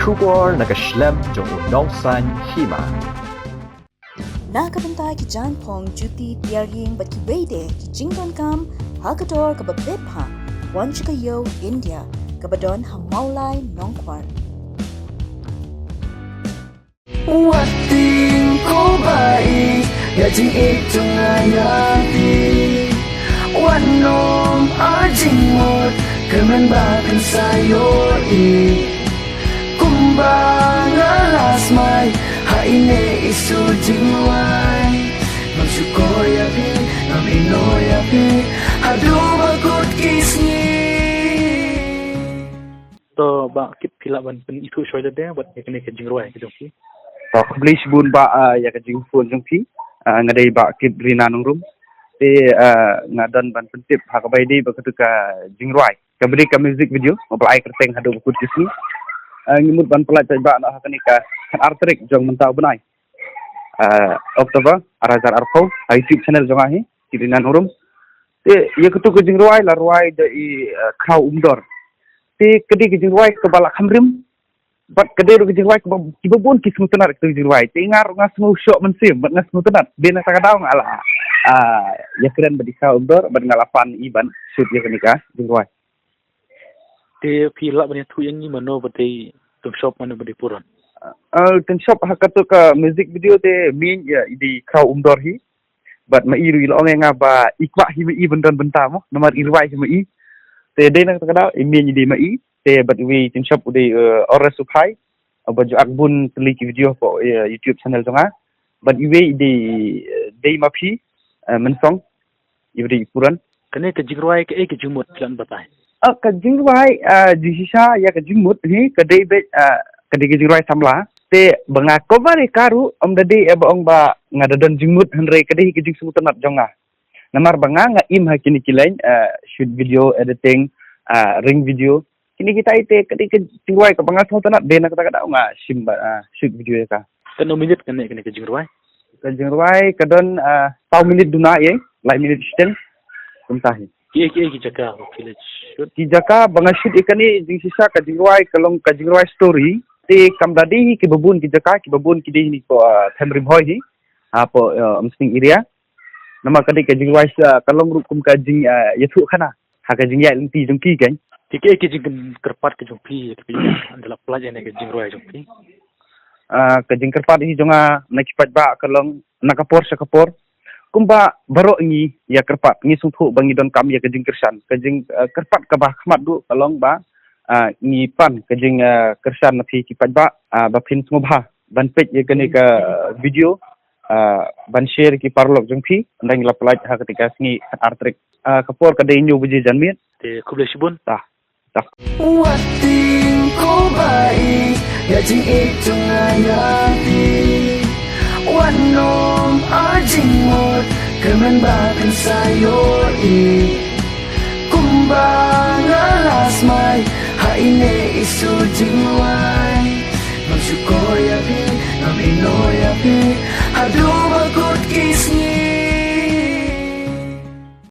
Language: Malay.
Kubor nakaslem jong unongsan hima. Nakabentai ki janpong juti tiaring bat ki wede ki jingdon kam hakador ka babepha wan chikayo India kabadon hamaulai nongkwar. Wating ko baik ya jing itu ngayapi wanom ajingmot kemen bakan sayo kumbang alas mai haine isu jingwai magsyukoy api naminoy api hadu bagut kisni. To ba kip pila ban pen itu shoy de bat kene ke jingruai ke jongki to keblis bun ba ya ka jing phone jongki ngadai ba kip rina nungrum te ngadan ban pentip ha ka bai di ba ketuka jingruai ka beri ka music video mobai kerteng hadu bukut kisni ngimut ban pelat ba na ha kanika kan artrik jong mentau benai Oktober arazar arfau YouTube channel jong ahi rina nungrum te ya ketuka jingruai la ruai de khau umdor te kedi ke jingruai ke balak hamrim bat kede ro jingwai ke kibabun ki smutenar ke jingwai te ngar ngas mu syok mensim bat ngas smutenar bena sakadau ngala ya keren bedika umdor bat ngalapan iban shoot ya kenika jingwai te pila ban tu yang ni mano bate tum shop mano bade puron ten shop hakatu ka music video te min ya di kau umdor hi bat ma iru ilo nga ba ikwa hi mi ben don bentamo nomor irwai hi mi te de nang sakadau min di ma i te bat we tin shop ude ora sukai baju akbun teliki video po YouTube channel jonga bat we de mapi mensong ibri puran kene ke jingruai ke jingmut lan batai ka jingruai jisisa ya ka jingmut hi ka de be ka de jingruai samla te banga cover karu om dade ong ba ngadadon jingmut henre ka de ke jing sumutanat jonga namar banga nga im hakini kilain shoot video editing ring video kini kita ite ketika jingruai ke pangas tanat dena kata kata nga simba shoot video ka kene minit kene ke jingruai kadon tau minit duna ye like minit sten kumtahi ki jaka village shoot ki jaka banga shoot ikani jing sisa ka jingruai kalong ka jingruai story te kamdadi ki babun ki de ni ko thamrim hoi hi apo msting area nama kadika jingruai kalong rukum ka jing yathu khana ha ka jing ya linti jongki kan Tike ke jing kerpat ke jongpi ke adalah pelajar ke jingruai jongpi ke jing kerpat hi jonga nakipat ba kalong nakapor sakapor kumba baro ngi ya kerpat ngi sungthu bangi don kam ya ke jing kersan ke jing kerpat ka ba khmat du kalong ba ngi pan ke jing kersan nathi kipat ba ba pin smobha ban page ya kene ka video ban share ki parlok jongpi ndang la pelaj ha ketika ngi artrik kapor ka de nyu buji janmit te kuble sibun Wating ko baik ya jing itu ngayapi wanom ajingmot kemen bakan sayo kumbang alas mai haine isu jingwai magsyukoy api naminoy api hadu